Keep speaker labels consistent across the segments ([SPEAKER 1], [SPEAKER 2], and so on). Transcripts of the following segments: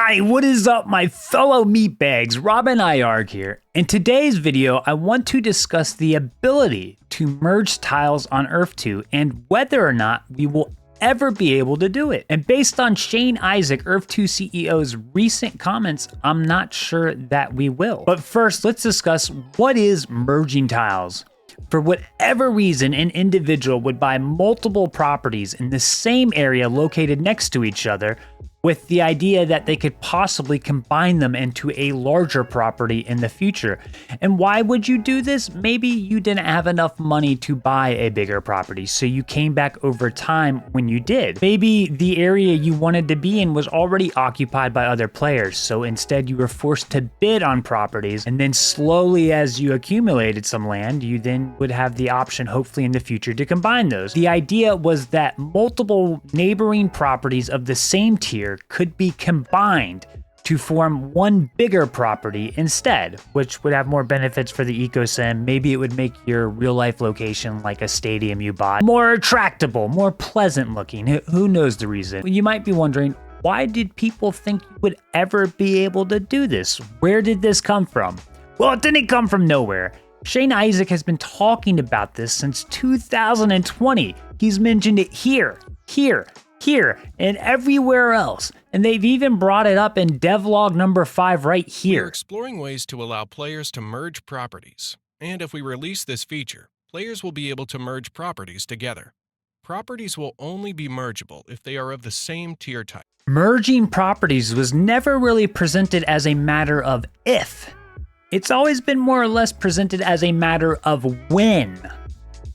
[SPEAKER 1] Hi, what is up, my fellow meatbags? RobinIArgh here. In today's video, I want to discuss the ability to merge tiles on Earth2 and whether or not we will ever be able to do it. And based on Shane Isaac, Earth2 CEO's recent comments, I'm not sure that we will. But first, let's discuss what is merging tiles. For whatever reason, an individual would buy multiple properties in the same area located next to each other, with the idea that they could possibly combine them into a larger property in the future. And why would you do this? Maybe you didn't have enough money to buy a bigger property, so you came back over time when you did. Maybe the area you wanted to be in was already occupied by other players, so instead you were forced to bid on properties, and then slowly as you accumulated some land, you then would have the option hopefully in the future to combine those. The idea was that multiple neighboring properties of the same tier could be combined to form one bigger property instead, which would have more benefits for the ecosystem. Maybe it would make your real life location, like a stadium you bought, more attractable, more pleasant looking. Who knows the reason? You might be wondering, why did people think you would ever be able to do this? Where did this come from? Well, it didn't come from nowhere. Shane Isaac has been talking about this since 2020. He's mentioned it here, and everywhere else. And they've even brought it up in devlog number 5 right here.
[SPEAKER 2] We're exploring ways to allow players to merge properties. And if we release this feature, players will be able to merge properties together. Properties will only be mergeable if they are of the same tier type.
[SPEAKER 1] Merging properties was never really presented as a matter of if. It's always been more or less presented as a matter of when.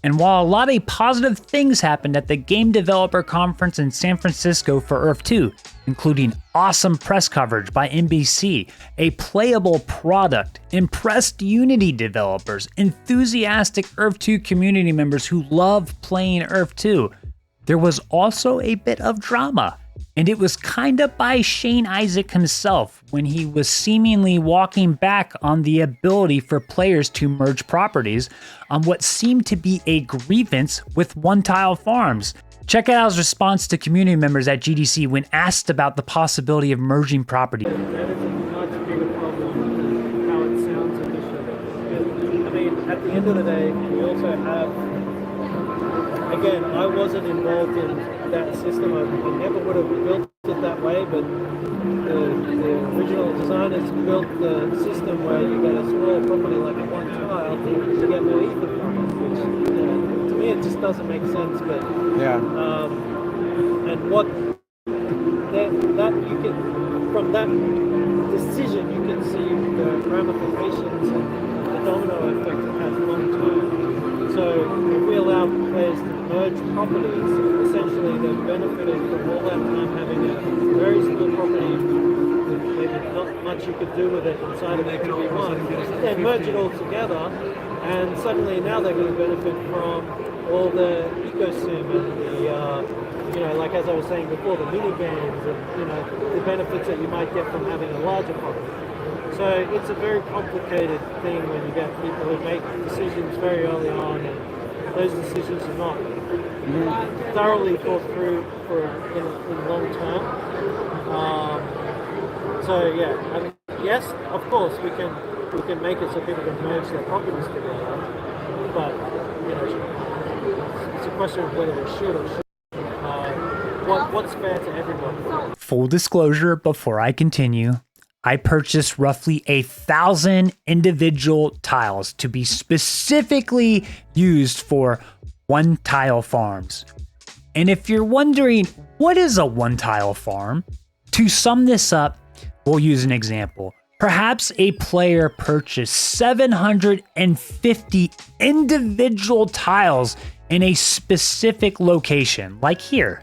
[SPEAKER 1] And while a lot of positive things happened at the Game Developer Conference in San Francisco for Earth2, including awesome press coverage by NBC, a playable product, impressed Unity developers, enthusiastic Earth2 community members who love playing Earth2, there was also a bit of drama. And it was kinda by Shane Isaac himself when he was seemingly walking back on the ability for players to merge properties on what seemed to be a grievance with one-tile farms. Check out his response to community members at GDC when asked about the possibility of merging property.
[SPEAKER 3] That is a much bigger problem than how it sounds initially. I mean, at the end of the day, we also have, again, I wasn't involved in that system. I never would have built it that way, but the original designers built the system where you get a small property like a one tile to get more ether from it, which to me it just doesn't make sense. But
[SPEAKER 4] yeah,
[SPEAKER 3] and what that you can, from that decision, you can see the ramifications and the domino effect it has long term. So if we allow players to merge properties, essentially they're benefiting from all that time having a very small property with maybe not much you could do with it inside of it 2v1. Then merge it all together, and suddenly now they're going to benefit from all the ecosystem and the, like as I was saying before, the mini games and the benefits that you might get from having a larger property. So it's a very complicated thing when you get people who make decisions very early on, and those decisions are not thoroughly thought through in long term. So yeah, I mean, yes, of course we can make it so people can merge their properties together, but it's a question of whether we should or shouldn't. What's fair to everyone?
[SPEAKER 1] Full disclosure before I continue. I purchased roughly 1,000 individual tiles to be specifically used for one-tile farms. And if you're wondering, what is a one-tile farm? To sum this up, we'll use an example. Perhaps a player purchased 750 individual tiles in a specific location, like here.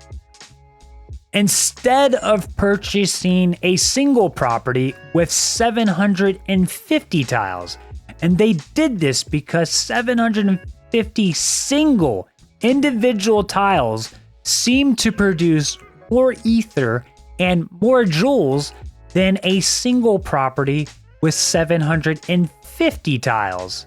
[SPEAKER 1] Instead of purchasing a single property with 750 tiles. And they did this because 750 single individual tiles seem to produce more ether and more joules than a single property with 750 tiles.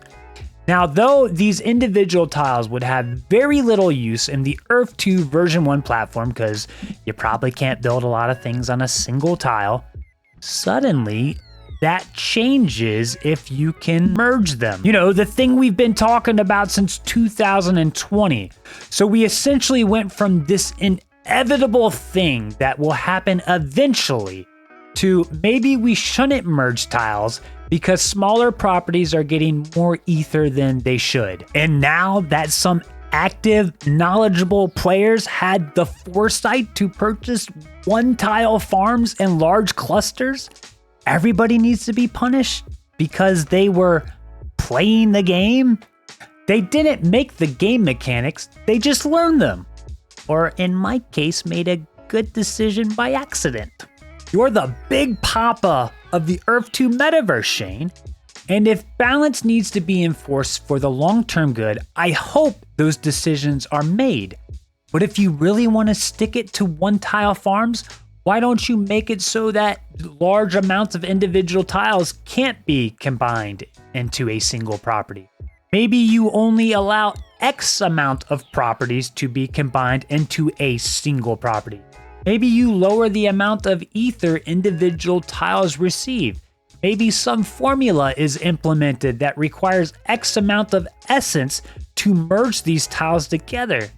[SPEAKER 1] Now, though these individual tiles would have very little use in the Earth2 version 1 platform because you probably can't build a lot of things on a single tile, Suddenly, that changes if you can merge them. You know, the thing we've been talking about since 2020. So we essentially went from this inevitable thing that will happen eventually to maybe we shouldn't merge tiles because smaller properties are getting more ether than they should. And now that some active, knowledgeable players had the foresight to purchase one-tile farms in large clusters, everybody needs to be punished because they were playing the game? They didn't make the game mechanics, they just learned them. Or in my case, made a good decision by accident. You're the big papa of the Earth2 Metaverse, Shane. And if balance needs to be enforced for the long-term good, I hope those decisions are made. But if you really want to stick it to one-tile farms, why don't you make it so that large amounts of individual tiles can't be combined into a single property? Maybe you only allow X amount of properties to be combined into a single property. Maybe you lower the amount of ether individual tiles receive. Maybe some formula is implemented that requires X amount of essence to merge these tiles together.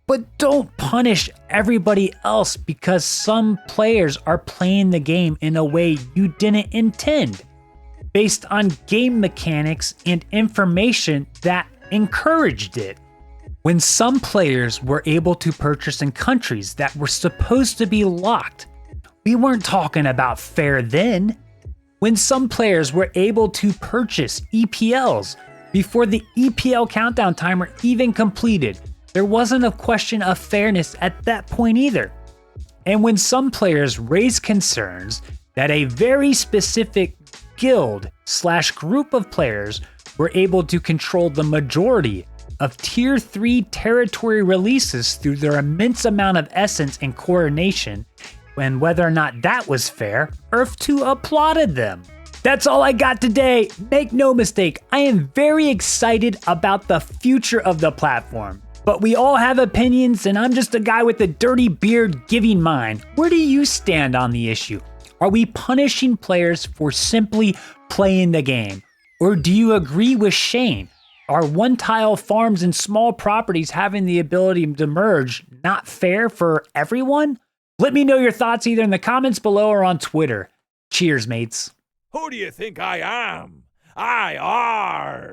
[SPEAKER 1] But don't punish everybody else because some players are playing the game in a way you didn't intend, based on game mechanics and information that encouraged it. When some players were able to purchase in countries that were supposed to be locked, we weren't talking about fair then. When some players were able to purchase EPLs before the EPL countdown timer even completed, there wasn't a question of fairness at that point either. And when some players raised concerns that a very specific guild/group of players were able to control the majority of Tier 3 territory releases through their immense amount of essence and coordination, and whether or not that was fair, Earth2 applauded them. That's all I got today. Make no mistake, I am very excited about the future of the platform. But we all have opinions, and I'm just a guy with a dirty beard giving mine. Where do you stand on the issue? Are we punishing players for simply playing the game? Or do you agree with Shane? Are one-tile farms and small properties having the ability to merge not fair for everyone? Let me know your thoughts either in the comments below or on Twitter. Cheers, mates.
[SPEAKER 4] Who do you think I am? I Argh!